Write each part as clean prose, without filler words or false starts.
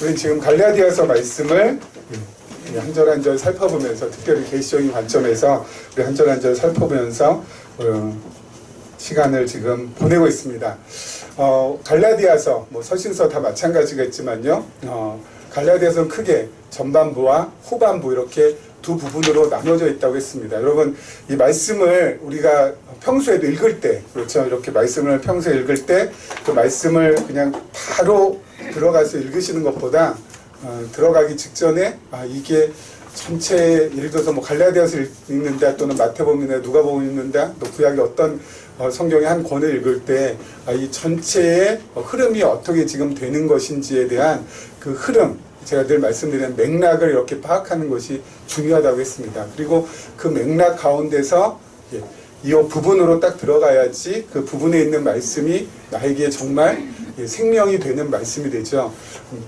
우리는 지금 갈라디아서 말씀을 한 절 한 절 살펴보면서, 특별히 계시적인 관점에서 우리 한 절 한 절 살펴보면서 시간을 지금 보내고 있습니다. 갈라디아서, 뭐 서신서 다 마찬가지겠지만요. 갈라디아서는 크게 전반부와 후반부 이렇게 두 부분으로 나눠져 있다고 했습니다. 여러분, 이 말씀을 우리가 평소에도 읽을 때, 그렇죠? 이렇게 말씀을 평소에 읽을 때 그 말씀을 그냥 바로 들어가서 읽으시는 것보다 들어가기 직전에 이게 전체, 예를 들어서 뭐 갈라디아서 읽는다, 또는 마태복음이나 누가복음 읽는다, 또 구약의 어떤 성경의 한 권을 읽을 때 이 전체의 흐름이 어떻게 지금 되는 것인지에 대한 그 흐름, 제가 늘 말씀드리는 맥락을 이렇게 파악하는 것이 중요하다고 했습니다. 그리고 그 맥락 가운데서 이 부분으로 딱 들어가야지 그 부분에 있는 말씀이 나에게 정말 생명이 되는 말씀이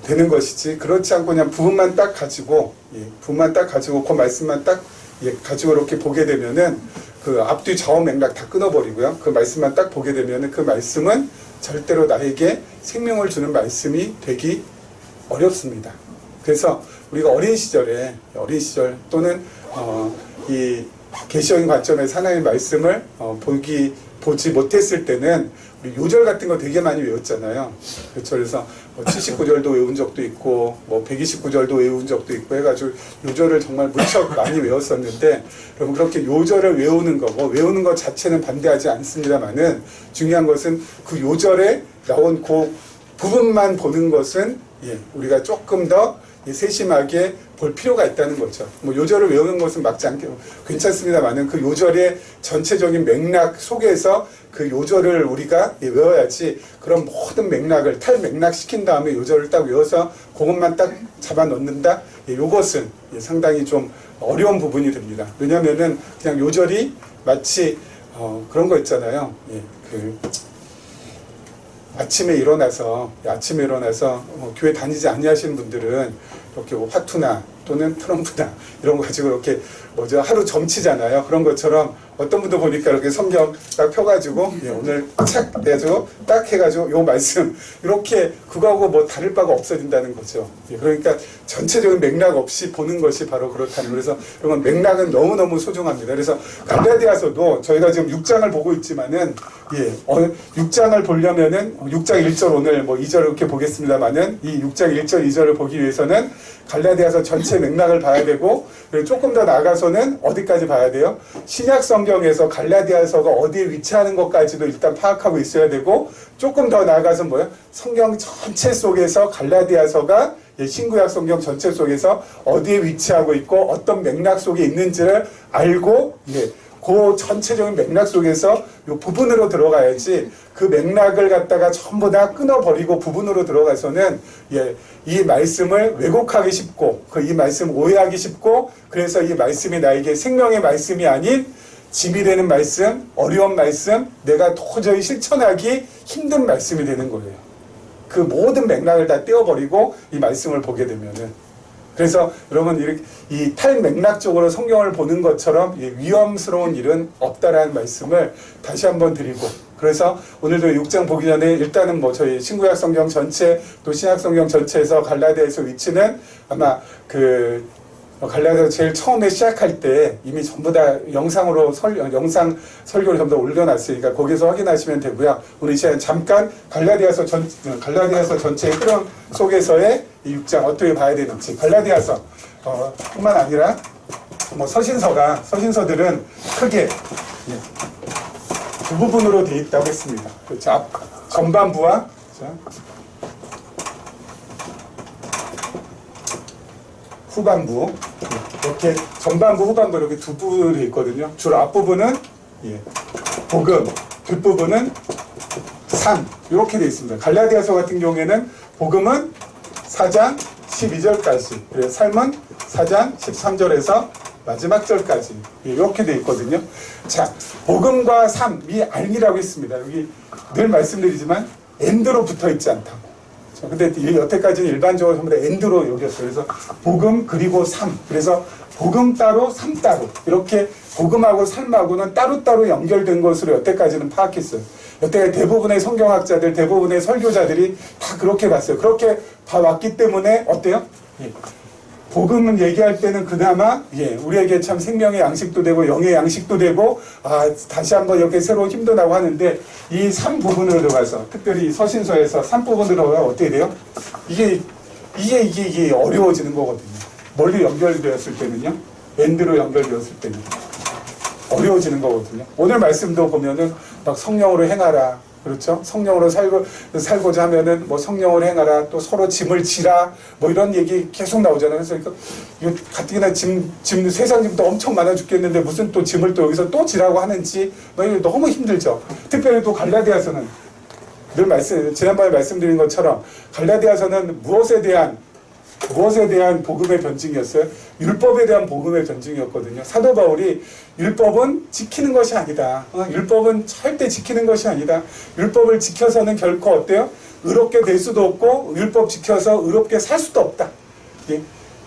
되는 것이지, 그렇지 않고 그냥 부분만 딱 가지고 그 말씀만 딱 가지고 이렇게 보게 되면은 그 앞뒤 좌우 맥락 다 끊어버리고요. 그 말씀만 딱 보게 되면은 그 말씀은 절대로 나에게 생명을 주는 말씀이 되기 어렵습니다. 그래서 우리가 어린 시절 또는 이 계시적인 관점에서 하나님의 말씀을 보지 못했을 때는 우리 요절 같은 거 되게 많이 외웠잖아요. 그렇죠. 그래서 79절도 외운 적도 있고 129절도 외운 적도 있고 해가지고 요절을 정말 무척 많이 외웠었는데, 여러분 그렇게 요절을 외우는 것 자체는 반대하지 않습니다만은, 중요한 것은 그 요절에 나온 그 부분만 보는 것은 우리가 조금 더 세심하게 볼 필요가 있다는 거죠. 뭐 요절을 외우는 것은 막지 않게 괜찮습니다만은, 그 요절의 전체적인 맥락 속에서 그 요절을 우리가 외워야지, 그런 모든 맥락을 탈맥락 시킨 다음에 요절을 딱 외워서 그것만 딱 잡아 넣는다? 요것은 상당히 좀 어려운 부분이 됩니다. 왜냐면은 그냥 요절이 마치 그런 거 있잖아요. 아침에 일어나서 교회 다니지 아니하시는 분들은 이렇게 화투나 또는 트럼프나 이런 거 가지고 이렇게 하루 점치잖아요. 그런 것처럼 어떤 분도 보니까 이렇게 성경 딱 펴가지고 오늘 착 해가지고 딱 해가지고 요 말씀 이렇게 그거하고 뭐 다를 바가 없어진다는 거죠. 그러니까 전체적인 맥락 없이 보는 것이 바로 그렇다는 거예요. 그래서 이런 맥락은 너무너무 소중합니다. 그래서 갈라디아서도 저희가 지금 6장을 보고 있지만은 6장을 보려면은 6장 1절 오늘 2절 이렇게 보겠습니다만은, 이 6장 1절 2절을 보기 위해서는 갈라디아서 전체 맥락을 봐야 되고, 그리고 조금 더 나아가서는 어디까지 봐야 돼요? 신약 성경에서 갈라디아서가 어디에 위치하는 것까지도 일단 파악하고 있어야 되고, 조금 더 나아가서 성경 전체 속에서 갈라디아서가 신구약 성경 전체 속에서 어디에 위치하고 있고 어떤 맥락 속에 있는지를 알고 그 전체적인 맥락 속에서 이 부분으로 들어가야지, 그 맥락을 갖다가 전부 다 끊어버리고 부분으로 들어가서는 이 말씀을 왜곡하기 쉽고 이 말씀 오해하기 쉽고, 그래서 이 말씀이 나에게 생명의 말씀이 아닌 짐이 되는 말씀, 어려운 말씀, 내가 도저히 실천하기 힘든 말씀이 되는 거예요. 그 모든 맥락을 다 떼어버리고 이 말씀을 보게 되면은. 그래서 여러분, 이 탈맥락적으로 성경을 보는 것처럼 위험스러운 일은 없다라는 말씀을 다시 한번 드리고, 그래서 오늘도 6장 보기 전에 일단은 저희 신구약 성경 전체 또 신약 성경 전체에서 갈라디아서 위치는 아마 갈라디아서 제일 처음에 시작할 때 이미 전부 다 영상 설교를 전부 다 올려놨으니까 거기서 확인하시면 되고요. 오늘 이 시간 잠깐 갈라디아서 전체의 흐름 속에서의 이 6장 어떻게 봐야 되는지, 갈라디아서 뿐만 아니라 서신서들은 크게 두 부분으로 되어 있다고 했습니다. 그렇죠? 전반부와 후반부, 이렇게 전반부, 후반부 이렇게 두 부분이 있거든요. 주로 앞부분은 복음, 뒷부분은 삶, 이렇게 되어 있습니다. 갈라디아서 같은 경우에는 복음은 4장 12절까지, 그리고 삶은 4장 13절에서 마지막 절까지 이렇게 되어 있거든요. 자, 복음과 삶이 아니라고 했습니다. 여기 늘 말씀드리지만 엔드로 붙어 있지 않다고. 근데 여태까지는 일반적으로 전부 다 엔드로 여겼어요. 그래서 복음 그리고 삶. 그래서 복음 따로 삶 따로 이렇게 복음하고 삶하고는 따로따로 연결된 것으로 여태까지는 파악했어요. 여태 대부분의 성경학자들, 대부분의 설교자들이 다 그렇게 봤어요. 그렇게 봐왔기 때문에 어때요? 예. 복음을 얘기할 때는 그나마 우리에게 참 생명의 양식도 되고 영의 양식도 되고 다시 한번 이렇게 새로운 힘도 나고 하는데 이 3부분으로 들어가서 특별히 서신서에서 3부분으로 들어가면 어떻게 돼요? 이게 어려워지는 거거든요. 멀리 연결되었을 때는요. 엔드로 연결되었을 때는 어려워지는 거거든요. 오늘 말씀도 보면은 막 성령으로 행하라. 그렇죠? 성령으로 살고자 하면은 뭐 성령으로 행하라, 또 서로 짐을 지라, 뭐 이런 얘기 계속 나오잖아요. 그래서 이거 가뜩이나 세상 짐도 엄청 많아 죽겠는데 무슨 또 짐을 또 여기서 또 지라고 하는지, 뭐 이거 너무 힘들죠. 특별히 또 갈라디아서는 지난번에 말씀드린 것처럼 갈라디아서는 무엇에 대한 복음의 변증이었어요? 율법에 대한 복음의 변증이었거든요. 사도 바울이 율법은 지키는 것이 아니다. 율법은 절대 지키는 것이 아니다. 율법을 지켜서는 결코 어때요? 의롭게 될 수도 없고 율법 지켜서 의롭게 살 수도 없다. 예?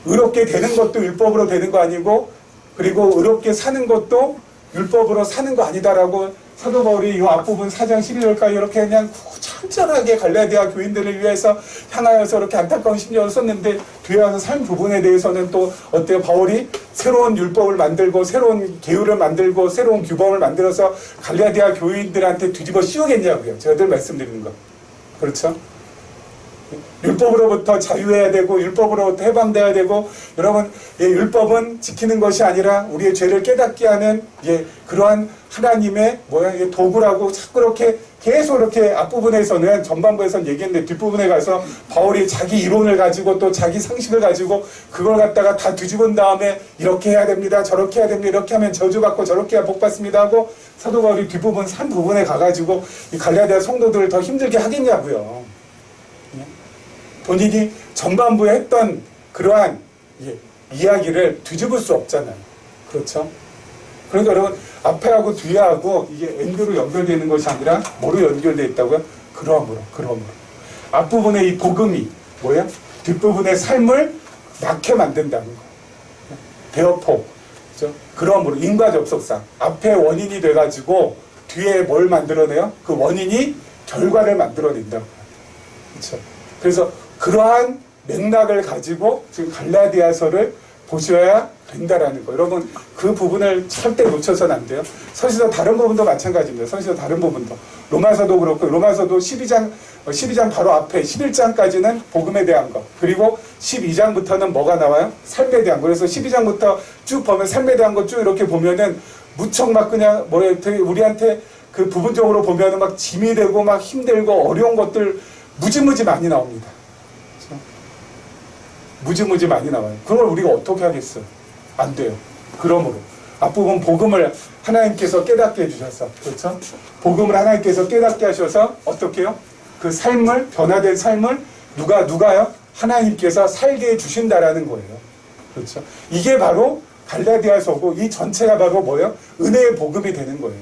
의롭게 되는 것도 율법으로 되는 거 아니고, 그리고 의롭게 사는 것도 율법으로 사는 거 아니다라고 사도 바울이 이 앞부분 4장 12절까지 이렇게 그냥 천천하게 갈라디아 교인들을 위해서 향하여서 이렇게 안타까운 심정을 썼는데, 뒤에 와서 삶 부분에 대해서는 또 어때요? 바울이 새로운 율법을 만들고 새로운 계율을 만들고 새로운 규범을 만들어서 갈라디아 교인들한테 뒤집어 씌우겠냐고요. 제가 늘 말씀드리는 거. 그렇죠? 율법으로부터 자유해야 되고 율법으로부터 해방돼야 되고, 여러분 율법은 지키는 것이 아니라 우리의 죄를 깨닫게 하는 그러한 하나님의 도구라고 자꾸 이렇게 계속 이렇게 앞부분에서는, 전반부에서는 얘기했는데 뒷부분에 가서 바울이 자기 이론을 가지고 또 자기 상식을 가지고 그걸 갖다가 다 뒤집은 다음에 이렇게 해야 됩니다, 저렇게 해야 됩니다, 이렇게 하면 저주받고 저렇게 해야 복받습니다 하고 사도 바울이 뒷부분 3부분에 가가지고 이 갈라디아 성도들을 더 힘들게 하겠냐고요. 본인이 전반부에 했던 그러한 이야기를 뒤집을 수 없잖아요. 그렇죠? 그러니까 여러분, 앞에하고 뒤에하고 이게 엔드로 연결되는 것이 아니라 뭐로 연결되어 있다고요? 그러므로. 앞부분의 이 복음이 뭐예요? 뒷부분의 삶을 낳게 만든다는 거. 대어포. 그렇죠? 그러므로 인과 접속상. 앞에 원인이 돼가지고 뒤에 뭘 만들어내요? 그 원인이 결과를 만들어낸다고요. 그렇죠? 그래서 그러한 맥락을 가지고 지금 갈라디아서를 보셔야 된다라는 거. 여러분, 그 부분을 절대 놓쳐서는 안 돼요. 서신서 다른 부분도 마찬가지입니다. 서신서 다른 부분도. 로마서도 그렇고, 로마서도 12장 바로 앞에 11장까지는 복음에 대한 거. 그리고 12장부터는 뭐가 나와요? 삶에 대한 거. 그래서 12장부터 쭉 보면 삶에 대한 거 쭉 이렇게 보면은 무척 막 그냥 되게 우리한테 그 부분적으로 보면은 막 짐이 되고 막 힘들고 어려운 것들 무지무지 많이 나옵니다. 무지무지 많이 나와요. 그걸 우리가 어떻게 하겠어요? 안 돼요. 그러므로 앞부분 복음을 하나님께서 깨닫게 해주셔서, 그렇죠? 복음을 하나님께서 깨닫게 하셔서 어떻게 해요? 그 삶을, 변화된 삶을 누가요? 하나님께서 살게 해주신다라는 거예요. 그렇죠? 이게 바로 갈라디아서고, 이 전체가 바로 뭐예요? 은혜의 복음이 되는 거예요.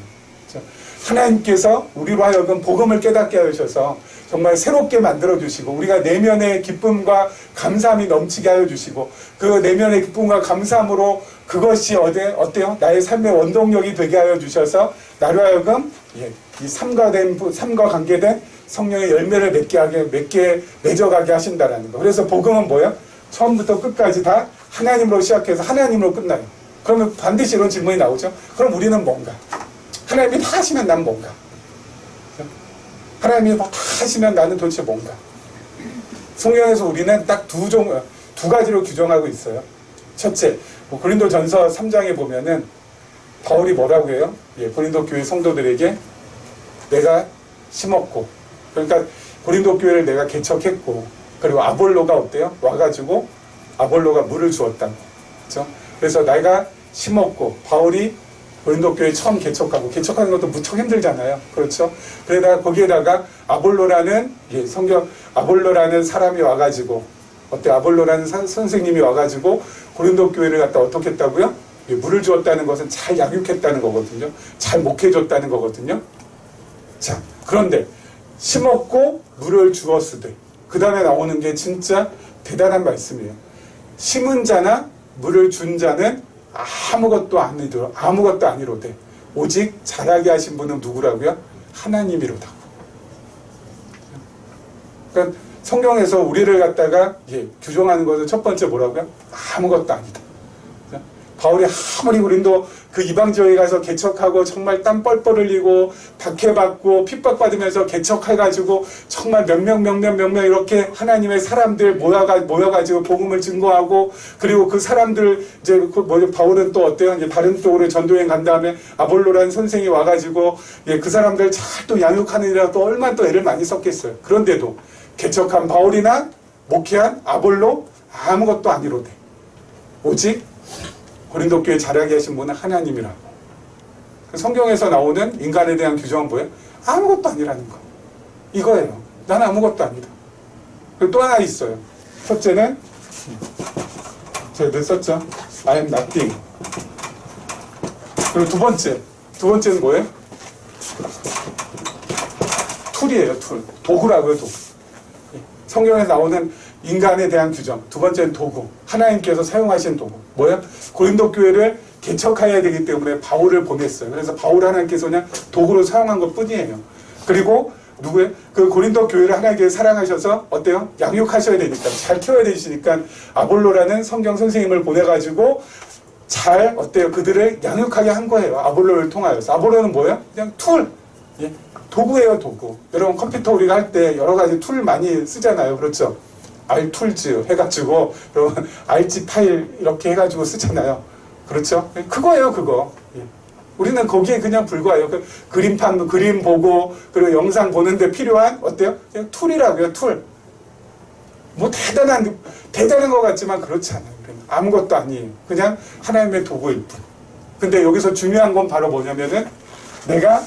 그렇죠? 하나님께서 우리로 하여금 복음을 깨닫게 하셔서 정말 새롭게 만들어주시고, 우리가 내면의 기쁨과 감사함이 넘치게 하여 주시고, 그 내면의 기쁨과 감사함으로 그것이 어때요? 나의 삶의 원동력이 되게 하여 주셔서 나로 하여금 이 삶과 관계된 성령의 열매를 맺어가게 하신다라는 거. 그래서 복음은 뭐예요? 처음부터 끝까지 다 하나님으로 시작해서 하나님으로 끝나요. 그러면 반드시 이런 질문이 나오죠. 그럼 우리는 뭔가? 하나님이 다 하시면 난 뭔가? 하나님이 다 하시면 나는 도대체 뭔가? 성경에서 우리는 딱 두 가지로 규정하고 있어요. 첫째, 고린도전서 3장에 보면은 바울이 뭐라고 해요? 고린도 교회 성도들에게 내가 심었고, 그러니까 고린도 교회를 내가 개척했고, 그리고 아볼로가 어때요? 와가지고 아볼로가 물을 주었다. 그렇죠? 그래서 내가 심었고, 바울이 고린도 교회 처음 개척하는 것도 무척 힘들잖아요. 그렇죠? 그러다가 거기에다가 아볼로라는 아볼로라는 사람이 와가지고, 아볼로라는 선생님이 와가지고 고린도 교회를 갖다 어떻게 했다고요? 물을 주었다는 것은 잘 양육했다는 거거든요. 잘 목해줬다는 거거든요. 자, 그런데 심었고 물을 주었으되, 그 다음에 나오는 게 진짜 대단한 말씀이에요. 심은 자나 물을 준 자는 아무것도 아니로되 오직 자라게 하신 분은 누구라고요? 하나님이로다. 그러니까 성경에서 우리를 갖다가 규정하는 것은 첫 번째 뭐라고요? 아무것도 아니다. 바울이 아무리 고린도 그 이방 지역에 가서 개척하고 정말 땀 뻘뻘 흘리고 박해받고 핍박받으면서 개척해가지고 정말 몇 명 이렇게 하나님의 사람들 모여가지고 복음을 증거하고, 그리고 그 사람들 이제 바울은 또 어때요? 이제 다른 쪽으로 전도여행 간 다음에 아볼로라는 선생이 와가지고 그 사람들 잘 또 양육하느라 또 얼마나 또 애를 많이 썼겠어요. 그런데도 개척한 바울이나 목회한 아볼로 아무것도 아니로되 오직 고린도 교회 자라게 하신 분은 하나님이라고. 성경에서 나오는 인간에 대한 규정은 뭐예요? 아무것도 아니라는 거. 이거예요. 난 아무것도 아니다. 그리고 또 하나 있어요. 첫째는 제가 썼죠? I am nothing. 그리고 두 번째는 뭐예요? 툴이에요. 툴. 도구라고요. 도구. 성경에 나오는 인간에 대한 규정. 두 번째는 도구. 하나님께서 사용하신 도구. 뭐예요? 고린도 교회를 개척해야 되기 때문에 바울을 보냈어요. 그래서 바울 하나님께서 그냥 도구로 사용한 것 뿐이에요. 그리고 누구예요? 그 고린도 교회를 하나님께서 사랑하셔서 어때요? 양육하셔야 되니까, 잘 키워야 되시니까 아볼로라는 성경 선생님을 보내가지고 잘 어때요? 그들을 양육하게 한 거예요. 아볼로를 통하여서. 아볼로는 뭐예요? 그냥 툴. 도구예요, 도구. 여러분 컴퓨터 우리가 할 때 여러 가지 툴 많이 쓰잖아요. 그렇죠? 알툴즈 해가지고 여러분 알지 파일 이렇게 해가지고 쓰잖아요. 그렇죠? 그거예요, 그거. 우리는 거기에 그냥 불과해요. 그림판 그림 보고 그리고 영상 보는데 필요한 어때요? 그냥 툴이라고요, 툴. 뭐 대단한 것 같지만 그렇지 않아요. 아무것도 아니에요. 그냥 하나님의 도구일 뿐. 근데 여기서 중요한 건 바로 뭐냐면은 내가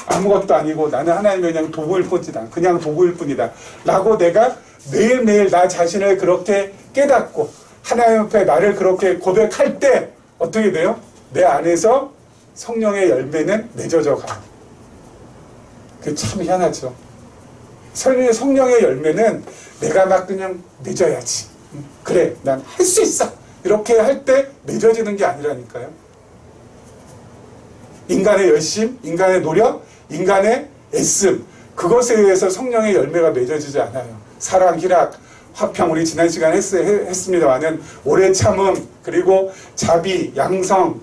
아무것도 아니고 나는 하나님의 그냥 도구일 뿐이다. 그냥 도구일 뿐이다. 라고 내가 매일매일 나 자신을 그렇게 깨닫고 하나님 앞에 나를 그렇게 고백할 때 어떻게 돼요? 내 안에서 성령의 열매는 맺어져 가요. 그게 참 희한하죠. 성령의 열매는 내가 막 그냥 맺어야지. 그래, 난 할 수 있어. 이렇게 할 때 맺어지는 게 아니라니까요. 인간의 열심, 인간의 노력, 인간의 애씀, 그것에 의해서 성령의 열매가 맺어지지 않아요. 사랑, 희락, 화평, 우리 지난 시간에 했습니다만은 오래 참음, 그리고 자비, 양선,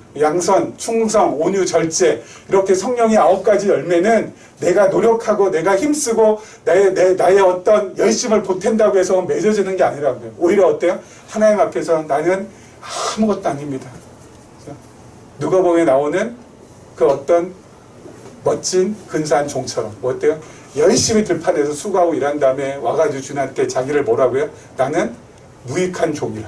충성, 온유, 절제, 이렇게 성령의 9가지 열매는 내가 노력하고 내가 힘쓰고 나의 어떤 열심을 보탠다고 해서 맺어지는 게 아니라고요. 오히려 어때요? 하나님 앞에서 나는 아무것도 아닙니다. 누가복음에 나오는 그 어떤 멋진 근사한 종처럼 뭐 어때요? 열심히 들판에서 수고하고 일한 다음에 와가지고 주님한테 자기를 뭐라고요? 나는 무익한 종이라.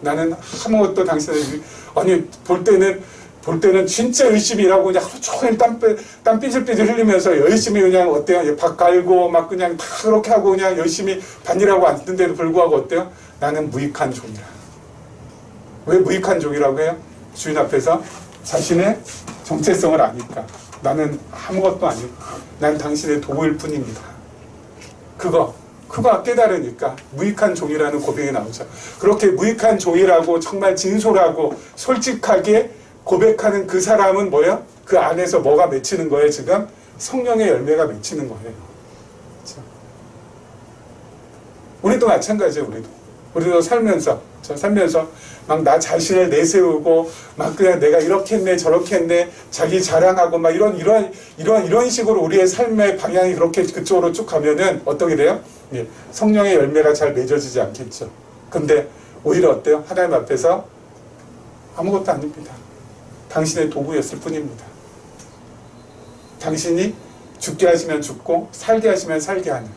나는 아무것도 당신의 아니 볼 때는 진짜 열심히 일하고 그냥 하루 종일 땀 삐질삐질 흘리면서 열심히 그냥 어때요? 밥 갈고 막 그냥 다 그렇게 하고 그냥 열심히 반일하고 앉는데도 불구하고 어때요? 나는 무익한 종이라. 왜 무익한 종이라고 해요? 주인 앞에서 자신의 정체성을 아니까. 나는 아무것도 아니고 난 당신의 도구일 뿐입니다. 그거 깨달으니까 무익한 종이라는 고백이 나오죠. 그렇게 무익한 종이라고 정말 진솔하고 솔직하게 고백하는 그 사람은 뭐예요? 그 안에서 뭐가 맺히는 거예요? 지금 성령의 열매가 맺히는 거예요. 그렇죠? 우리도 마찬가지예요. 우리도 살면서 막 나 자신을 내세우고 막 그냥 내가 이렇게 했네 저렇게 했네 자기 자랑하고 막 이런 식으로 우리의 삶의 방향이 그렇게 그쪽으로 쭉 가면은 어떻게 돼요? 성령의 열매가 잘 맺어지지 않겠죠. 근데 오히려 어때요? 하나님 앞에서 아무것도 아닙니다. 당신의 도구였을 뿐입니다. 당신이 죽게 하시면 죽고 살게 하시면 살게 하는,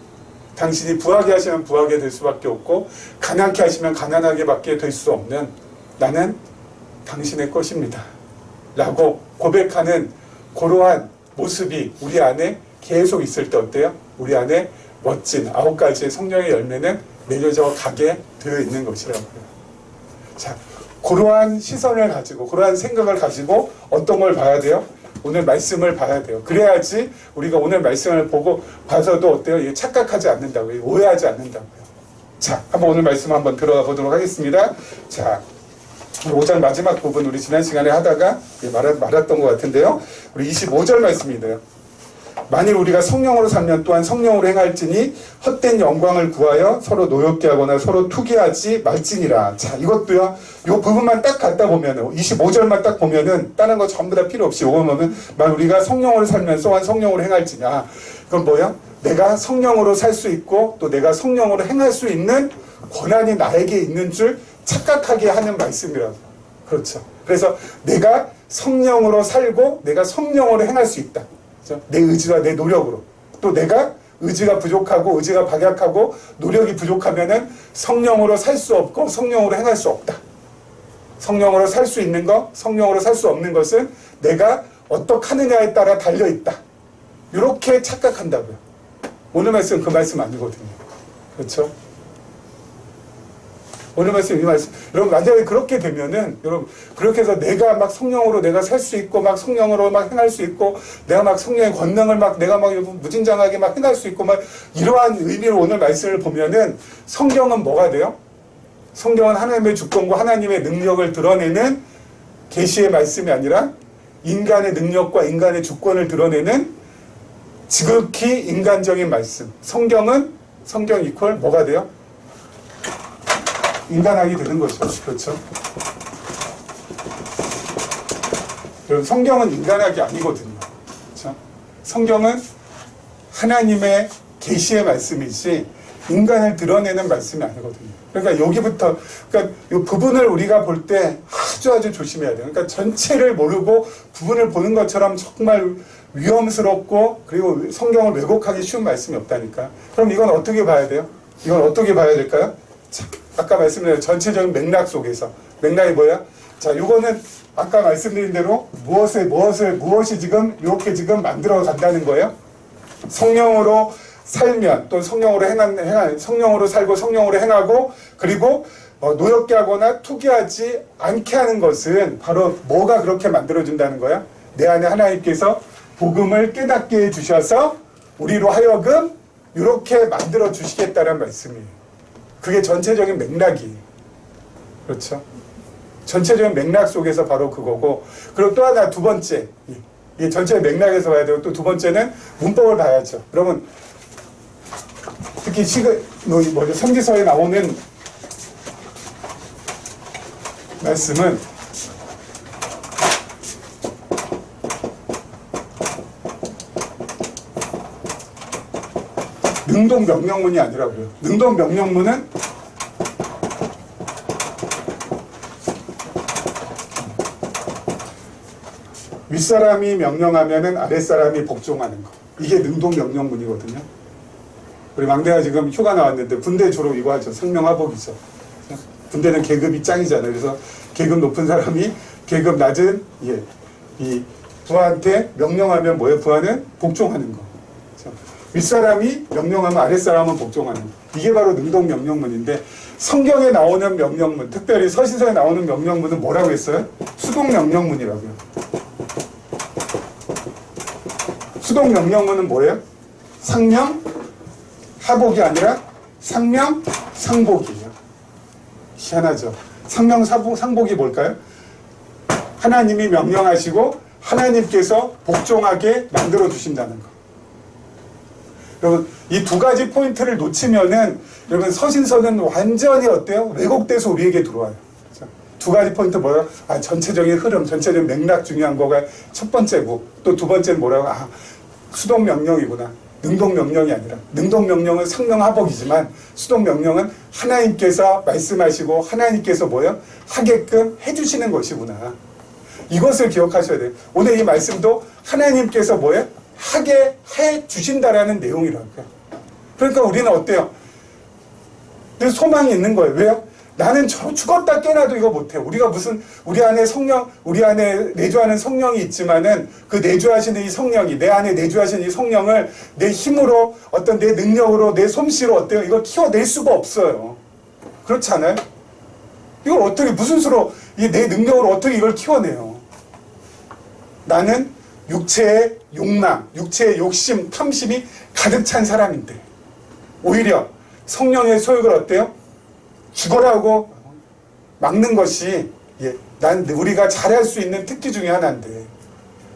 당신이 부하게 하시면 부하게 될 수밖에 없고 가난케 하시면 가난하게 밖에 될 수 없는 나는 당신의 것입니다 라고 고백하는 그러한 모습이 우리 안에 계속 있을 때 어때요? 우리 안에 멋진 9가지의 성령의 열매는 맺어져 가게 되어 있는 것이라고요. 자, 그러한 시선을 가지고 그러한 생각을 가지고 어떤 걸 봐야 돼요? 오늘 말씀을 봐야 돼요. 그래야지 우리가 오늘 말씀을 보고 봐서도 어때요? 착각하지 않는다고요. 오해하지 않는다고요. 자, 한번 오늘 말씀 한번 들어가 보도록 하겠습니다. 자, 5장 마지막 부분 우리 지난 시간에 하다가 말았던 것 같은데요. 우리 25절 말씀인데요. 만일 우리가 성령으로 살면 또한 성령으로 행할지니 헛된 영광을 구하여 서로 노엽게 하거나 서로 투기하지 말지니라. 자, 이것도요. 요 부분만 딱 갖다 보면은 25절만 딱 보면은 다른 거 전부 다 필요 없이 요거 보면 만일 우리가 성령으로 살면서 또한 성령으로 행할지냐. 그건 뭐야? 내가 성령으로 살 수 있고 또 내가 성령으로 행할 수 있는 권한이 나에게 있는 줄 착각하게 하는 말씀이라고. 그렇죠. 그래서 내가 성령으로 살고 내가 성령으로 행할 수 있다. 그렇죠? 내 의지와 내 노력으로. 또 내가 의지가 부족하고 의지가 박약하고 노력이 부족하면은 성령으로 살 수 없고 성령으로 행할 수 없다. 성령으로 살 수 있는 것, 성령으로 살 수 없는 것은 내가 어떻게 하느냐에 따라 달려있다. 이렇게 착각한다고요. 오늘 말씀은 그 말씀 아니거든요. 그렇죠? 오늘 말씀, 이 말씀. 여러분, 만약에 그렇게 되면은, 여러분, 그렇게 해서 내가 막 성령으로 내가 살 수 있고, 막 성령으로 막 행할 수 있고, 내가 막 성령의 권능을 막 내가 막 무진장하게 막 행할 수 있고, 막 이러한 의미로 오늘 말씀을 보면은 성경은 뭐가 돼요? 성경은 하나님의 주권과 하나님의 능력을 드러내는 계시의 말씀이 아니라 인간의 능력과 인간의 주권을 드러내는 지극히 인간적인 말씀. 성경 이퀄 뭐가 돼요? 인간학이 되는 거죠. 그렇죠? 여러분, 성경은 인간학이 아니거든요. 그렇죠? 성경은 하나님의 계시의 말씀이지 인간을 드러내는 말씀이 아니거든요. 그러니까 여기부터, 그러니까 이 부분을 우리가 볼 때 아주 조심해야 돼요. 그러니까 전체를 모르고 부분을 보는 것처럼 정말 위험스럽고 그리고 성경을 왜곡하기 쉬운 말씀이 없다니까. 그럼 이건 어떻게 봐야 돼요? 이건 어떻게 봐야 될까요? 자, 아까 말씀드린 전체적인 맥락 속에서. 맥락이 뭐야? 자, 요거는 아까 말씀드린 대로 무엇이 지금 이렇게 지금 만들어 간다는 거예요? 성령으로 살면 또 성령으로 성령으로 살고 성령으로 행하고 그리고 노엽게 하거나 투기하지 않게 하는 것은 바로 뭐가 그렇게 만들어준다는 거야? 내 안에 하나님께서 복음을 깨닫게 해주셔서 우리로 하여금 이렇게 만들어 주시겠다는 말씀이에요. 그게 전체적인 맥락이에요. 그렇죠? 전체적인 맥락 속에서 바로 그거고, 그리고 또 하나 두 번째, 이 전체 맥락에서 봐야 되고, 또 두 번째는 문법을 봐야죠. 여러분, 특히 선지서에 나오는 말씀은 능동 명령문이 아니라고요. 능동 명령문은 윗사람이 명령하면은 아랫사람이 복종하는 거. 이게 능동 명령문이거든요. 우리 막내가 지금 휴가 나왔는데 군대 졸업 이거 하죠. 상명하복이죠. 군대는 계급이 짱이잖아요. 그래서 계급 높은 사람이 계급 낮은 이 부하한테 명령하면 뭐예요? 부하는 복종하는 거. 그렇죠? 윗사람이 명령하면 아랫사람은 복종하는 거. 이게 바로 능동 명령문인데 성경에 나오는 명령문, 특별히 서신서에 나오는 명령문은 뭐라고 했어요? 수동 명령문이라고요. 수동 명령문은 뭐예요? 상명 하복이 아니라 상명 상복이에요. 희한하죠. 상명 상복이 뭘까요? 하나님이 명령하시고 하나님께서 복종하게 만들어 주신다는 거. 여러분, 이 두 가지 포인트를 놓치면은 여러분 서신서는 완전히 어때요? 왜곡돼서 우리에게 들어와요. 두 가지 포인트 뭐예요? 전체적인 흐름, 전체적인 맥락 중요한 거가 첫 번째고, 또 두 번째는 뭐라고? 수동 명령이구나. 능동 명령이 아니라. 능동 명령은 상명하복이지만 수동 명령은 하나님께서 말씀하시고 하나님께서 뭐예요? 하게끔 해주시는 것이구나. 이것을 기억하셔야 돼요. 오늘 이 말씀도 하나님께서 뭐예요? 하게 해주신다라는 내용이라고요. 그러니까 우리는 어때요? 늘 소망이 있는 거예요. 왜요? 나는 죽었다 깨나도 이거 못해. 우리가 우리 안에 우리 안에 내주하는 성령이 있지만은 그 내주하시는 이 성령이, 내 안에 내주하시는 이 성령을 내 힘으로, 어떤 내 능력으로, 내 솜씨로 어때요? 이걸 키워낼 수가 없어요. 그렇지 않아요? 이걸 어떻게, 무슨 수로, 내 능력으로 어떻게 이걸 키워내요? 나는 육체의 욕망, 육체의 욕심, 탐심이 가득 찬 사람인데 오히려 성령의 소욕을 어때요? 죽어라고 막는 것이 난 우리가 잘할 수 있는 특기 중에 하나인데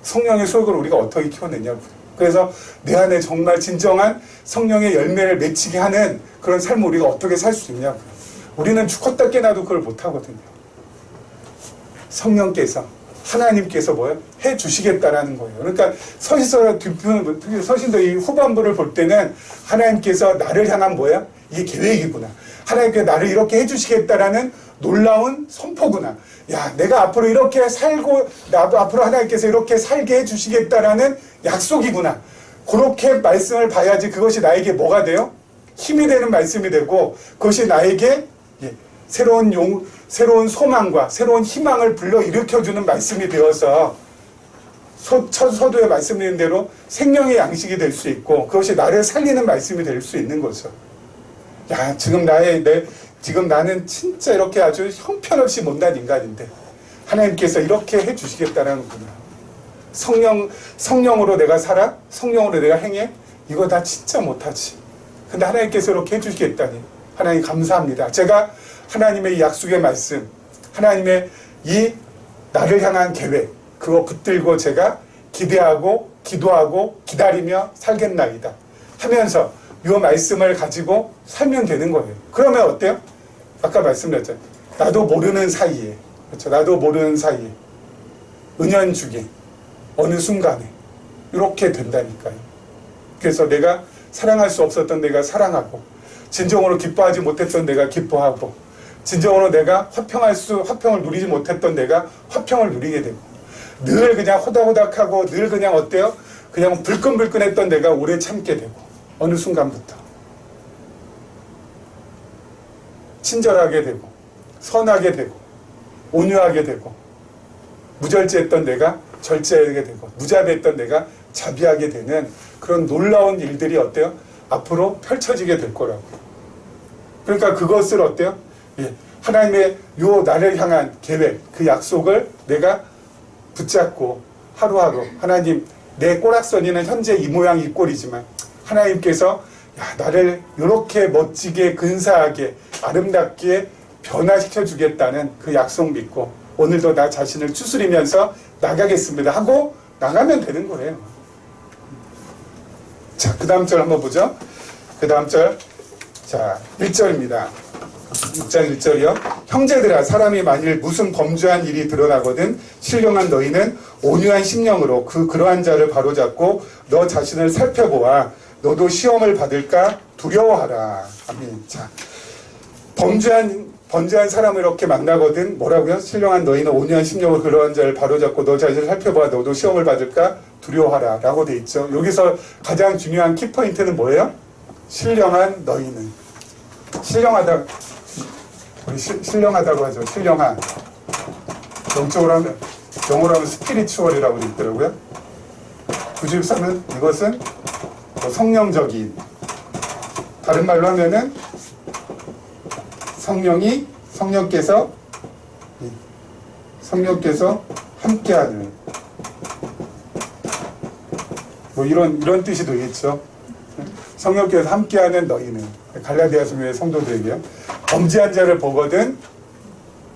성령의 소욕을 우리가 어떻게 키워내냐고. 그래서 내 안에 정말 진정한 성령의 열매를 맺히게 하는 그런 삶을 우리가 어떻게 살 수 있냐고. 우리는 죽었다 깨나도 그걸 못하거든요. 성령께서 하나님께서 뭐예요? 해 주시겠다라는 거예요. 그러니까 서신도 이 후반부를 볼 때는 하나님께서 나를 향한 뭐야? 이게 계획이구나. 하나님께서 나를 이렇게 해 주시겠다라는 놀라운 선포구나. 야, 내가 앞으로 이렇게 살고 나도 앞으로 하나님께서 이렇게 살게 해 주시겠다라는 약속이구나. 그렇게 말씀을 봐야지 그것이 나에게 뭐가 돼요? 힘이 되는 말씀이 되고 그것이 나에게 새로운 소망과 새로운 희망을 불러일으켜주는 말씀이 되어서 첫 서두에 말씀드린 대로 생명의 양식이 될 수 있고 그것이 나를 살리는 말씀이 될 수 있는 거죠. 야, 지금 나는 진짜 이렇게 아주 형편없이 못난 인간인데 하나님께서 이렇게 해주시겠다라는구나. 성령으로 내가 살아? 성령으로 내가 행해? 이거 다 진짜 못하지. 근데 하나님께서 이렇게 해주시겠다니 하나님 감사합니다. 제가 하나님의 이 약속의 말씀, 하나님의 이 나를 향한 계획, 그거 붙들고 제가 기대하고 기도하고 기다리며 살겠나이다 하면서 이 말씀을 가지고 살면 되는 거예요. 그러면 어때요? 아까 말씀드렸잖아요. 나도 모르는 사이에, 그렇죠? 나도 모르는 사이에 은연중에 어느 순간에 이렇게 된다니까요. 그래서 내가 사랑할 수 없었던 내가 사랑하고 진정으로 기뻐하지 못했던 내가 기뻐하고 진정으로 내가 화평을 누리지 못했던 내가 화평을 누리게 되고 늘 그냥 호닥호닥하고 늘 그냥 어때요? 그냥 불끈불끈했던 내가 오래 참게 되고 어느 순간부터 친절하게 되고 선하게 되고 온유하게 되고 무절제했던 내가 절제하게 되고 무자비했던 내가 자비하게 되는 그런 놀라운 일들이 어때요? 앞으로 펼쳐지게 될 거라고. 그러니까 그것을 어때요? 하나님의 요 나를 향한 계획, 그 약속을 내가 붙잡고 하루하루 하나님 내 꼬락서니는 현재 이 모양 이 꼴이지만 하나님께서 나를 이렇게 멋지게 근사하게 아름답게 변화시켜 주겠다는 그 약속 믿고 오늘도 나 자신을 추스리면서 나가겠습니다 하고 나가면 되는 거예요. 자, 그 다음 절 한번 보죠. 그 다음 절, 자 1절입니다. 6장 1절이요. 형제들아, 사람이 만일 무슨 범죄한 일이 드러나거든 신령한 너희는 온유한 심령으로 그러한 자를 바로잡고 너 자신을 살펴보아 너도 시험을 받을까 두려워하라. 아멘. 자, 범죄한 사람을 이렇게 만나거든 뭐라고요? 신령한 너희는 온유한 심령으로 그러한 자를 바로잡고 너 자신을 살펴보아 너도 시험을 받을까 두려워하라 라고 돼 있죠. 여기서 가장 중요한 키포인트는 뭐예요? 신령한 너희는. 신령하다고 하죠. 신령한. 영어로 하면 스피리추얼이라고 돼 있더라고요. 93은 이것은 성령적인. 다른 말로 하면은 성령께서 함께하는 뭐 이런 뜻이 되겠죠. 성령께서 함께하는 너희는 갈라디아서 교회 성도들에게요. 범죄한 자를 보거든.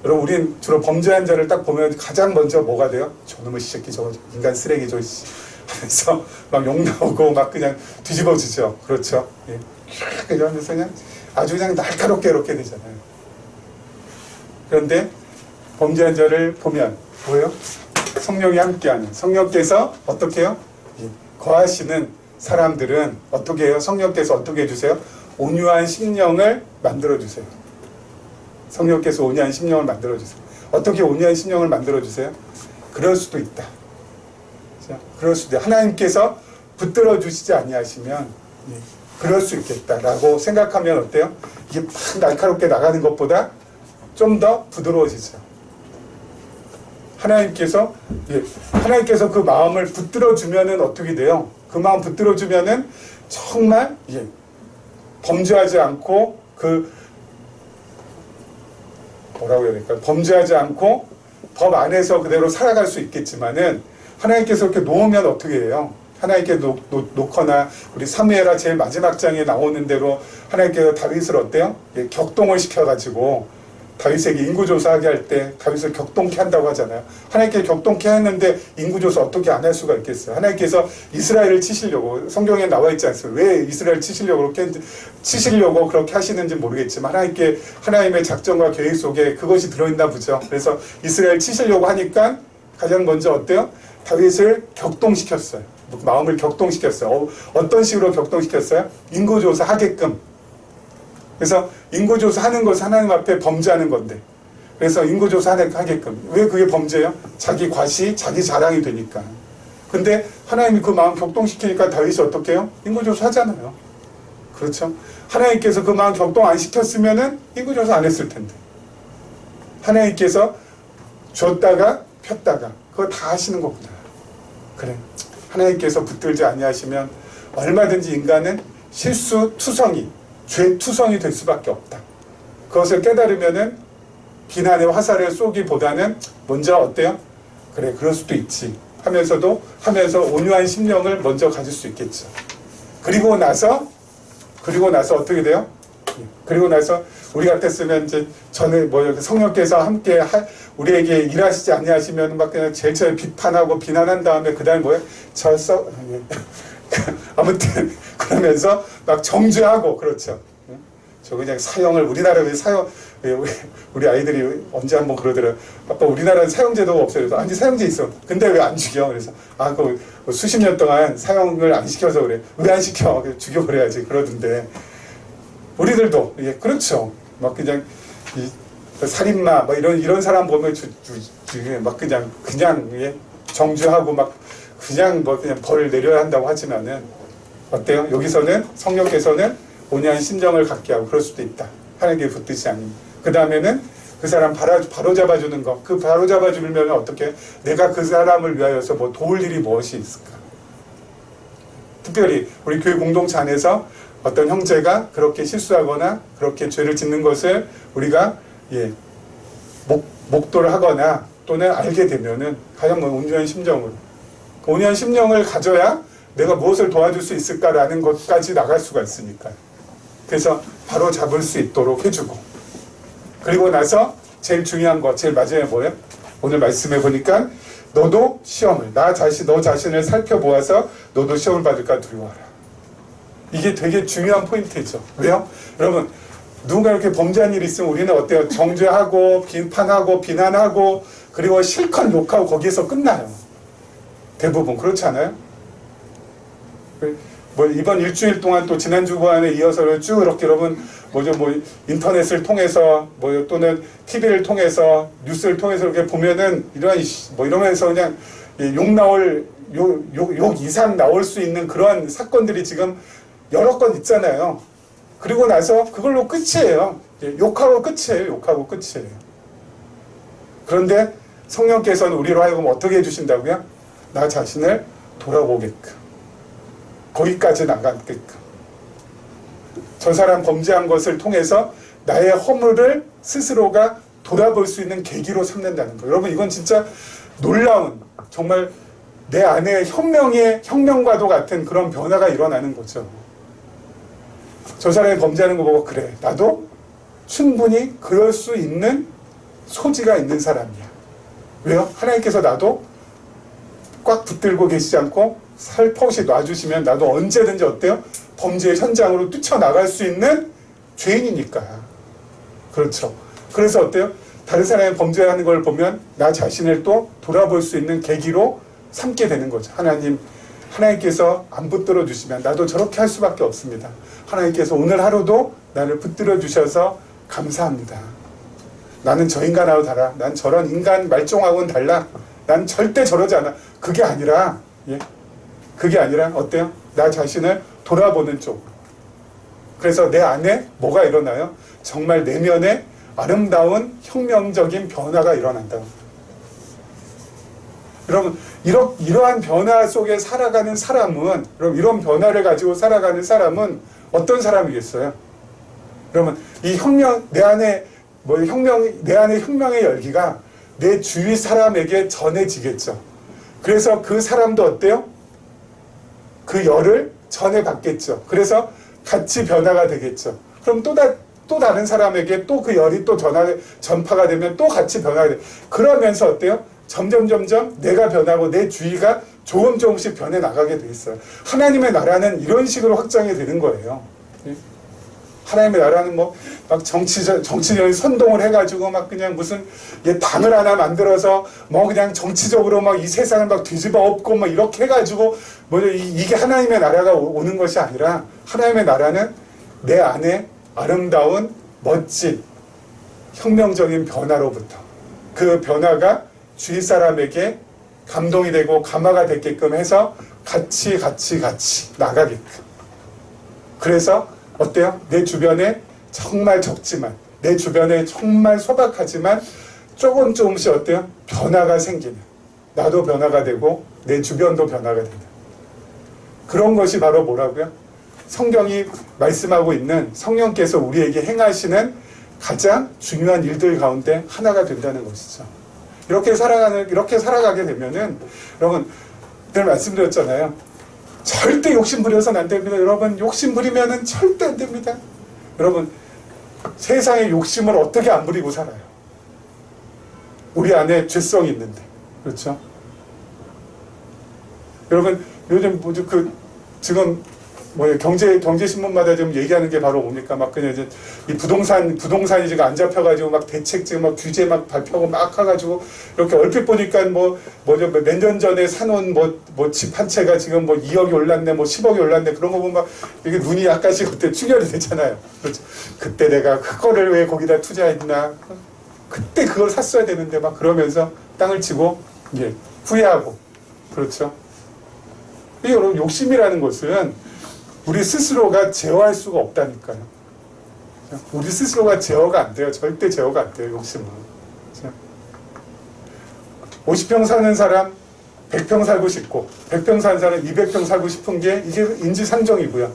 여러분 우린 주로 범죄한 자를 딱 보면 가장 먼저 뭐가 돼요? 저놈의 새끼 저거 인간 쓰레기죠. 그래서 막 욕 나오고 막 그냥 뒤집어지죠. 그렇죠. 예. 이러면서 그냥 아주 그냥 날카롭게 이렇게 되잖아요. 그런데 범죄한 자를 보면 뭐예요? 성령이 함께하는. 성령께서 어떻게 해요? 거하시는 사람들은 어떻게 해요? 성령께서 어떻게 해주세요? 온유한 심령을 만들어주세요. 성령께서 온유한 심령을 만들어주세요. 어떻게 온유한 심령을 만들어주세요? 그럴 수도 있다. 그럴 수도 있다. 하나님께서 붙들어주시지 아니하시면 그럴 수 있겠다라고 생각하면 어때요? 이게 막 날카롭게 나가는 것보다 좀 더 부드러워지죠. 하나님께서 그 마음을 붙들어주면은 어떻게 돼요? 그 마음 붙들어주면은 정말 범죄하지 않고 뭐라고 해야 될까? 범죄하지 않고 법 안에서 그대로 살아갈 수 있겠지만은 하나님께서 이렇게 놓으면 어떻게 해요? 하나님께 놓거나 우리 사무엘하 제일 마지막 장에 나오는 대로 하나님께서 다윗을 어때요? 예, 격동을 시켜가지고 다윗에게 인구조사하게 할 때 다윗을 격동케 한다고 하잖아요. 하나님께 격동케 했는데 인구조사 어떻게 안 할 수가 있겠어요? 하나님께서 이스라엘을 치시려고 성경에 나와 있지 않습니까? 왜 이스라엘 치시려고 그렇게 하시는지 모르겠지만 하나님의 작전과 계획 속에 그것이 들어있나 보죠. 그래서 이스라엘 치시려고 하니까 가장 먼저 어때요? 다윗을 격동시켰어요. 마음을 격동시켰어요. 어떤 식으로 격동시켰어요? 인구조사 하게끔. 그래서 인구조사 하는 것은 하나님 앞에 범죄하는 건데, 그래서 인구조사 하게끔. 왜 그게 범죄예요? 자기 과시, 자기 자랑이 되니까. 근데 하나님이 그 마음 격동시키니까 다윗이 어떻게 해요? 인구조사 하잖아요. 그렇죠? 하나님께서 그 마음 격동 안 시켰으면은 인구조사 안 했을 텐데. 하나님께서 줬다가 폈다가 그거 다 하시는 거구나. 그래. 하나님께서 붙들지 아니하시면 얼마든지 인간은 실수투성이, 죄투성이 될 수밖에 없다. 그것을 깨달으면은 비난의 화살을 쏘기보다는 먼저 어때요? 그래, 그럴 수도 있지 하면서 온유한 심령을 먼저 가질 수 있겠죠. 그리고 나서 어떻게 돼요? 그리고 나서 우리 같았으면 이제 저는 성령께서 함께 우리에게 일하시지 아니하시면 막 그냥 제일 처음에 비판하고 비난한 다음에 그 다음에 아무튼 그러면서 막 정죄하고 그렇죠. 저 그냥 사형을 우리나라에 우리 아이들이 언제 한번 그러더라고요. 아빠 우리나라는 사형제도가 없어요. 그래서 아니 사형제 있어. 근데 왜 안 죽여? 그래서 그 수십 년 동안 사형을 안 시켜서 그래. 왜 안 시켜? 죽여버려야지 그러던데. 우리들도 그렇죠. 막 그냥 살인마 이런 사람 보면 막 그냥 정죄하고 막 그냥 벌을 내려야 한다고 하지만은 어때요? 여기서는 성령께서는 온유한 심정을 갖게 하고 그럴 수도 있다. 하나님께 붙들지 않는. 그 다음에는 그 사람 바로 잡아주는 거. 그 바로 잡아주면 어떻게? 내가 그 사람을 위하여서 도울 일이 무엇이 있을까? 특별히 우리 교회 공동체 안에서 어떤 형제가 그렇게 실수하거나 그렇게 죄를 짓는 것을 우리가 목도를 하거나 또는 알게 되면은 가장 온유한 심정으로 온유한 심령을 가져야 내가 무엇을 도와줄 수 있을까라는 것까지 나갈 수가 있으니까. 그래서 바로 잡을 수 있도록 해주고, 그리고 나서 제일 중요한 거, 제일 마지막에 뭐예요? 오늘 말씀해 보니까 너도 시험을, 너 자신을 살펴보아서 너도 시험을 받을까 두려워하라. 이게 되게 중요한 포인트죠. 왜요? 여러분, 누군가 이렇게 범죄한 일이 있으면 우리는 어때요? 정죄하고 비판하고 비난하고 그리고 실컷 욕하고 거기에서 끝나요. 대부분 그렇지 않아요? 이번 일주일 동안 또 지난 주간에 이어서 쭉 이렇게 여러분 인터넷을 통해서 또는 TV를 통해서 뉴스를 통해서 이렇게 보면은 이러면서 그냥 욕 이상 나올 수 있는 그러한 사건들이 지금 여러 건 있잖아요. 그리고 나서 그걸로 끝이에요. 욕하고 끝이에요. 그런데 성령께서는 우리로 하여금 어떻게 해주신다고요? 나 자신을 돌아보게끔, 거기까지 나가게끔, 저 사람 범죄한 것을 통해서 나의 허물을 스스로가 돌아볼 수 있는 계기로 삼는다는 거예요. 여러분, 이건 진짜 놀라운, 정말 내 안에 혁명과도 같은 그런 변화가 일어나는 거죠. 저 사람이 범죄하는 거 보고 그래, 나도 충분히 그럴 수 있는 소지가 있는 사람이야. 왜요? 하나님께서 나도 꽉 붙들고 계시지 않고 살포시 놔주시면 나도 언제든지 어때요? 범죄의 현장으로 뛰쳐나갈 수 있는 죄인이니까. 그렇죠. 그래서 어때요? 다른 사람이 범죄하는 걸 보면 나 자신을 또 돌아볼 수 있는 계기로 삼게 되는 거죠. 하나님께서 안 붙들어 주시면 나도 저렇게 할 수밖에 없습니다. 하나님께서 오늘 하루도 나를 붙들어 주셔서 감사합니다. 나는 저 인간하고 달라. 난 저런 인간 말종하고는 달라. 난 절대 저러지 않아. 그게 아니라 어때요? 나 자신을 돌아보는 쪽. 그래서 내 안에 뭐가 일어나요? 정말 내면에 아름다운 혁명적인 변화가 일어난다. 여러분, 이러한 변화 속에 살아가는 사람은, 이런 변화를 가지고 살아가는 사람은 어떤 사람이겠어요? 여러분, 이 내 안에 혁명의 열기가 내 주위 사람에게 전해지겠죠. 그래서 그 사람도 어때요? 그 열을 전해받겠죠. 그래서 같이 변화가 되겠죠. 그럼 또 다른 사람에게 또 그 열이 또 전파가 되면 또 같이 변화가 돼. 그러면서 어때요? 점점 내가 변하고 내 주위가 조금씩 변해 나가게 돼 있어요. 하나님의 나라는 이런 식으로 확장이 되는 거예요. 하나님의 나라는 뭐 막 정치적인 선동을 해가지고 막 그냥 무슨 당을 하나 만들어서 뭐 그냥 정치적으로 막 이 세상을 막 뒤집어 엎고 막 이렇게 해가지고 뭐 이게 하나님의 나라가 오는 것이 아니라, 하나님의 나라는 내 안에 아름다운 멋진 혁명적인 변화로부터, 그 변화가 주위 사람에게 감동이 되고 감화가 됐게끔 해서 같이 나가게끔. 그래서 어때요? 내 주변에 정말 적지만, 내 주변에 정말 소박하지만 조금씩 어때요? 변화가 생기는, 나도 변화가 되고 내 주변도 변화가 된다. 그런 것이 바로 뭐라고요? 성경이 말씀하고 있는 성령께서 우리에게 행하시는 가장 중요한 일들 가운데 하나가 된다는 것이죠. 이렇게 살아가게 되면은, 여러분, 늘 말씀드렸잖아요. 절대 욕심 부려서는 안 됩니다. 여러분, 욕심 부리면은 절대 안 됩니다. 여러분, 세상에 욕심을 어떻게 안 부리고 살아요? 우리 안에 죄성이 있는데. 그렇죠? 여러분, 요즘 지금 경제신문마다 지금 얘기하는 게 바로 뭡니까? 막 그냥 이제 이 부동산이 지금 안 잡혀가지고 막 대책 지금 막 규제 막 발표하고 막 해가지고, 이렇게 얼핏 보니까 몇 년 전에 사놓은 집 한 채가 지금 2억이 올랐네, 10억이 올랐네, 그런 거 보면 막 이게 눈이 약간씩 그때 충혈이 되잖아요. 그렇죠? 그때 내가 그거를 왜 거기다 투자했나? 그때 그걸 샀어야 되는데 막 그러면서 땅을 치고 후회하고. 그렇죠? 여러분, 욕심이라는 것은 우리 스스로가 제어할 수가 없다니까요. 우리 스스로가 제어가 안 돼요. 절대 제어가 안 돼요, 욕심은. 50평 사는 사람 100평 살고 싶고, 100평 사는 사람 200평 살고 싶은 게 이게 인지상정이고요.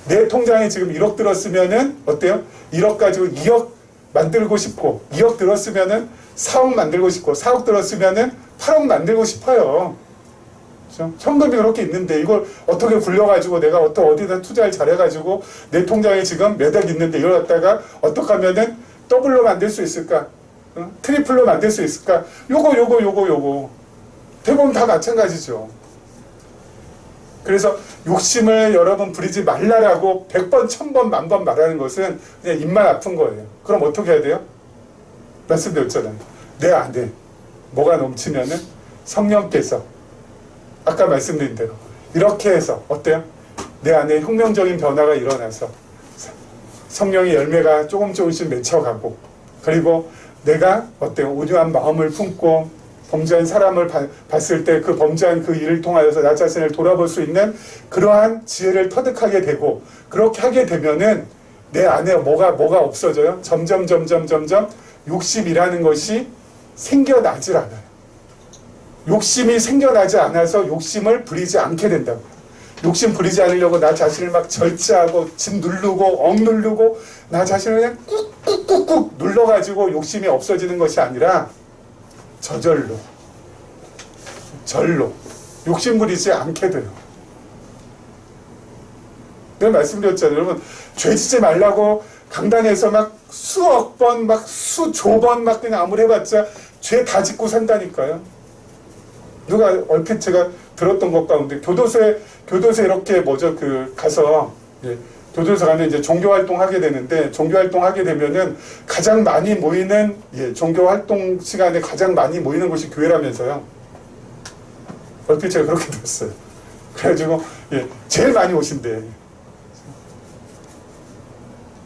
내 통장에 지금 1억 들었으면은 어때요? 1억 가지고 2억 만들고 싶고, 2억 들었으면은 4억 만들고 싶고, 4억 들었으면은 8억 만들고 싶어요. 현금이 그렇게 있는데 이걸 어떻게 굴려가지고 내가 어디다 투자를 잘해가지고 내 통장에 지금 몇 억 있는데 이걸 갖다가 어떻게 하면은 더블로 만들 수 있을까? 트리플로 만들 수 있을까? 요거 대부분 다 마찬가지죠. 그래서 욕심을 여러분 부리지 말라라고 100번, 1000번, 만번 말하는 것은 그냥 입만 아픈 거예요. 그럼 어떻게 해야 돼요? 말씀드렸잖아요. 내 안에 뭐가 넘치면은 성령께서 아까 말씀드린 대로 이렇게 해서 어때요? 내 안에 혁명적인 변화가 일어나서 성령의 열매가 조금씩 맺혀가고, 그리고 내가 어때요? 온유한 마음을 품고 범죄한 사람을 봤을 때 그 범죄한 그 일을 통하여서 나 자신을 돌아볼 수 있는 그러한 지혜를 터득하게 되고, 그렇게 하게 되면은 내 안에 뭐가 없어져요? 점점 욕심이라는 것이 생겨나질 않아요. 욕심이 생겨나지 않아서 욕심을 부리지 않게 된다고. 욕심 부리지 않으려고 나 자신을 막 절제하고 짓 누르고 억누르고 나 자신을 그냥 꾹꾹꾹꾹 눌러가지고 욕심이 없어지는 것이 아니라 절로 욕심 부리지 않게 돼요. 내가 말씀드렸잖아요. 여러분, 죄 짓지 말라고 강단에서 막 수억 번, 막 수조 번 막 그냥 아무리 해봤자 죄 다 짓고 산다니까요. 누가 얼핏 제가 들었던 것 가운데 교도소에 이렇게 가서 교도소 가면 이제 종교 활동하게 되는데, 종교 활동하게 되면은 가장 많이 모이는 종교 활동 시간에 가장 많이 모이는 곳이 교회라면서요. 얼핏 제가 그렇게 들었어요. 그래가지고 제일 많이 오신대.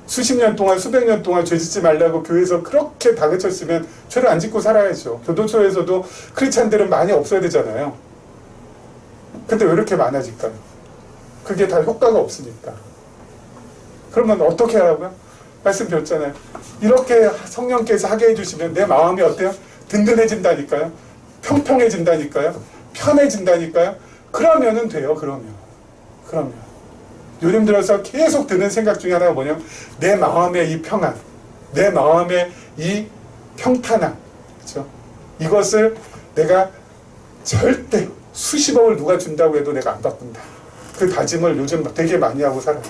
수십 년 동안, 수백 년 동안 죄 짓지 말라고 교회에서 그렇게 다그쳤으면 죄를 안 짓고 살아야죠. 교도소에서도 크리스찬들은 많이 없어야 되잖아요. 근데 왜 이렇게 많아질까요? 그게 다 효과가 없으니까. 그러면 어떻게 하라고요? 말씀드렸잖아요. 이렇게 성령께서 하게 해주시면 내 마음이 어때요? 든든해진다니까요. 평평해진다니까요. 편해진다니까요. 그러면은 돼요. 그러면. 요즘 들어서 계속 드는 생각 중에 하나가 뭐냐면 내 마음의 이 평안, 내 마음의 이 평탄함, 그렇죠? 이것을 내가 절대 수십억을 누가 준다고 해도 내가 안 바꾼다. 그 다짐을 요즘 되게 많이 하고 살아요.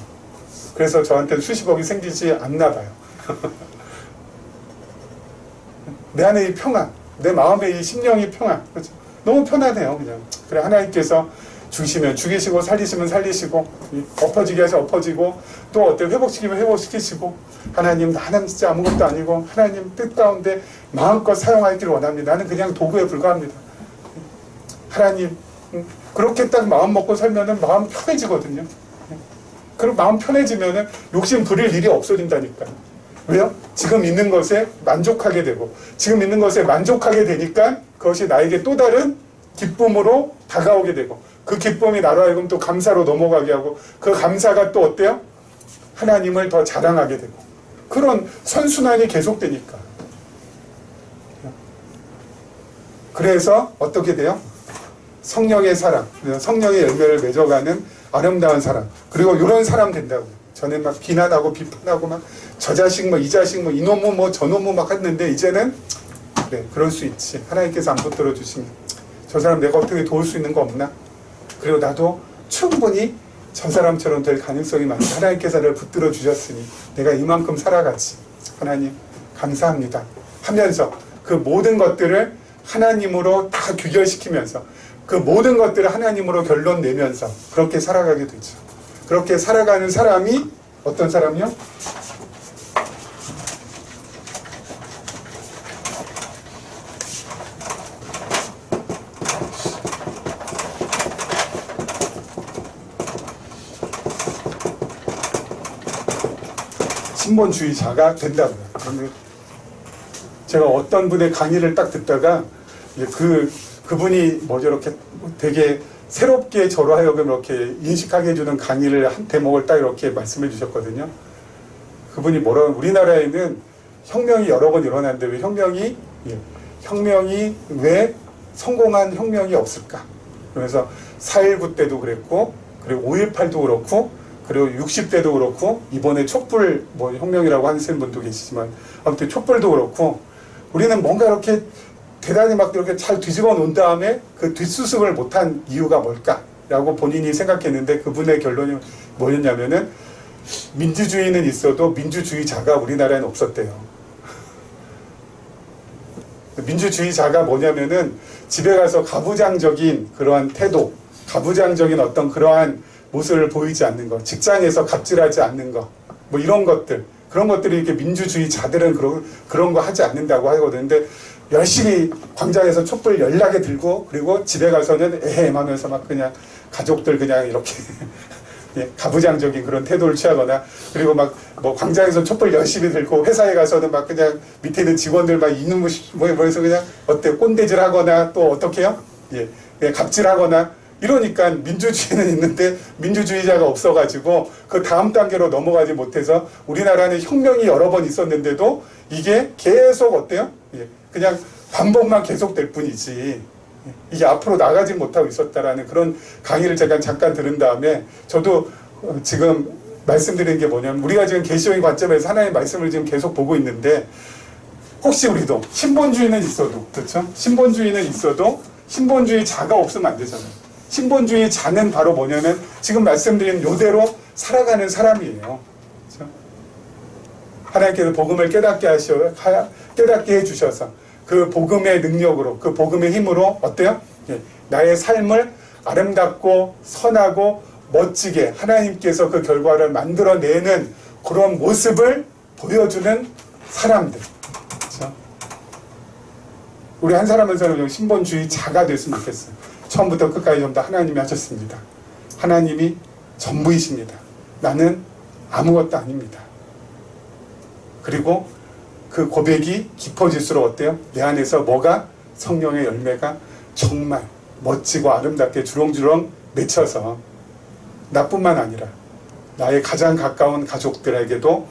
그래서 저한테는 수십억이 생기지 않나 봐요. 내 안에 이 평안, 내 마음의 이 심령이 평안, 그렇죠? 너무 편안해요. 그냥 그래, 하나님께서 주시면 죽이시고 살리시면 살리시고, 엎어지게 하시 엎어지고, 또 어때 회복시키면 회복시키시고, 하나님 나는 진짜 아무것도 아니고 하나님 뜻 가운데 마음껏 사용하기를 원합니다. 나는 그냥 도구에 불과합니다. 하나님, 그렇게 딱 마음 먹고 살면은 마음 편해지거든요. 그리고 마음 편해지면은 욕심 부릴 일이 없어진다니까요. 왜요? 지금 있는 것에 만족하게 되고, 지금 있는 것에 만족하게 되니까 그것이 나에게 또 다른 기쁨으로 다가오게 되고, 그 기쁨이 나로 하여금 또 감사로 넘어가게 하고, 그 감사가 또 어때요? 하나님을 더 자랑하게 되고, 그런 선순환이 계속되니까. 그래서 어떻게 돼요? 성령의 사랑, 성령의 열매를 맺어가는 아름다운 사람, 그리고 이런 사람 된다고요. 전에 막 비난하고 비판하고 막 저 자식 뭐 이 자식 뭐 이놈은 뭐 저놈은 막 했는데, 이제는 그래, 그럴 수 있지. 하나님께서 안 붙들어 주시면 저 사람 내가 어떻게 도울 수 있는 거 없나? 그리고 나도 충분히 저 사람처럼 될 가능성이 많다. 하나님께서 나를 붙들어 주셨으니 내가 이만큼 살아가지. 하나님 감사합니다 하면서 그 모든 것들을 하나님으로 다 규결시키면서, 그 모든 것들을 하나님으로 결론 내면서 그렇게 살아가게 되죠. 그렇게 살아가는 사람이 어떤 사람이요? 신본주의자가 된다고요. 그런데 제가 어떤 분의 강의를 딱 듣다가 그분이 뭐 저렇게 되게 새롭게 저로 하여금 이렇게 인식하게 해주는 강의를 한 대목을 딱 이렇게 말씀해 주셨거든요. 그분이 뭐라고, 우리나라에는 혁명이 여러 번 일어났는데 왜 혁명이 왜 성공한 혁명이 없을까? 그래서 4.19 때도 그랬고, 그리고 5.18도 그렇고, 그리고 60대도 그렇고, 이번에 촛불 뭐 혁명이라고 하시는 분도 계시지만, 아무튼 촛불도 그렇고, 우리는 뭔가 이렇게 대단히 막 이렇게 잘 뒤집어 놓은 다음에 그 뒷수습을 못한 이유가 뭘까라고 본인이 생각했는데, 그분의 결론이 뭐였냐면은 민주주의는 있어도 민주주의자가 우리나라에는 없었대요. 민주주의자가 뭐냐면은 집에 가서 가부장적인 그러한 태도, 가부장적인 어떤 그러한 모습을 보이지 않는 것, 직장에서 갑질하지 않는 것, 뭐 이런 것들, 그런 것들이 이렇게 민주주의자들은 그런 거 하지 않는다고 하거든요. 근데 열심히 광장에서 촛불 열나게 들고, 그리고 집에 가서는 에헴 하면서 막 그냥 가족들 그냥 이렇게 예, 가부장적인 그런 태도를 취하거나, 그리고 막 뭐 광장에서 촛불 열심히 들고 회사에 가서는 막 그냥 밑에 있는 직원들 막 이놈의 뭐해서 그냥 어때 꼰대질 하거나, 또 어떻게 해요? 예, 그냥 갑질하거나 이러니까 민주주의는 있는데 민주주의자가 없어가지고 그 다음 단계로 넘어가지 못해서 우리나라는 혁명이 여러 번 있었는데도 이게 계속 어때요? 예, 그냥 반복만 계속될 뿐이지 이게 앞으로 나가지 못하고 있었다라는 그런 강의를 제가 잠깐 들은 다음에, 저도 지금 말씀드리는 게 뭐냐면, 우리가 지금 계시적인 관점에서 하나님의 말씀을 지금 계속 보고 있는데, 혹시 우리도 신본주의는 있어도, 그렇죠? 신본주의는 있어도 신본주의자가 없으면 안 되잖아요. 신본주의자는 바로 뭐냐면 지금 말씀드린 요대로 살아가는 사람이에요. 그렇죠? 하나님께서 복음을 깨닫게 해주셔서 그 복음의 능력으로, 그 복음의 힘으로 어때요? 예, 나의 삶을 아름답고 선하고 멋지게 하나님께서 그 결과를 만들어내는 그런 모습을 보여주는 사람들. 그렇죠? 우리 한 사람에서는 신본주의자가 됐으면 좋겠어요. 처음부터 끝까지 전부 다 하나님이 하셨습니다. 하나님이 전부이십니다. 나는 아무것도 아닙니다. 그리고 그 고백이 깊어질수록 어때요? 내 안에서 뭐가? 성령의 열매가 정말 멋지고 아름답게 주렁주렁 맺혀서 나뿐만 아니라 나의 가장 가까운 가족들에게도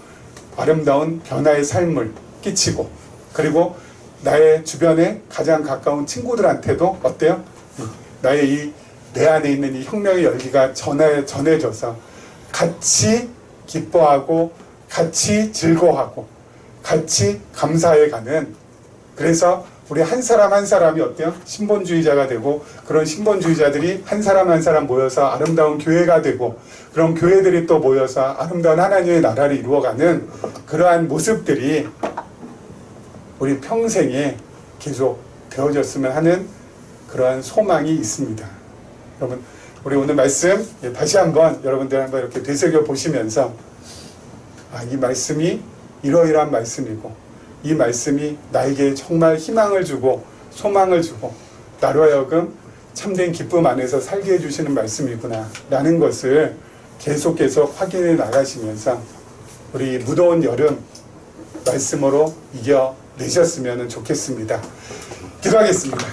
아름다운 변화의 삶을 끼치고, 그리고 나의 주변에 가장 가까운 친구들한테도 어때요? 나의 내 안에 있는 이 혁명의 열기가 전해져서 같이 기뻐하고 같이 즐거워하고 같이 감사해가는, 그래서 우리 한 사람 한 사람이 어때요? 신본주의자가 되고 그런 신본주의자들이 한 사람 한 사람 모여서 아름다운 교회가 되고 그런 교회들이 또 모여서 아름다운 하나님의 나라를 이루어가는 그러한 모습들이 우리 평생에 계속 되어졌으면 하는 그러한 소망이 있습니다. 여러분, 우리 오늘 말씀 다시 한번 여러분들 한번 이렇게 되새겨 보시면서 이 말씀이 이러이러한 말씀이고 이 말씀이 나에게 정말 희망을 주고 소망을 주고 나로 하여금 참된 기쁨 안에서 살게 해주시는 말씀이구나 라는 것을 계속 확인해 나가시면서 우리 무더운 여름 말씀으로 이겨내셨으면 좋겠습니다. 기도하겠습니다.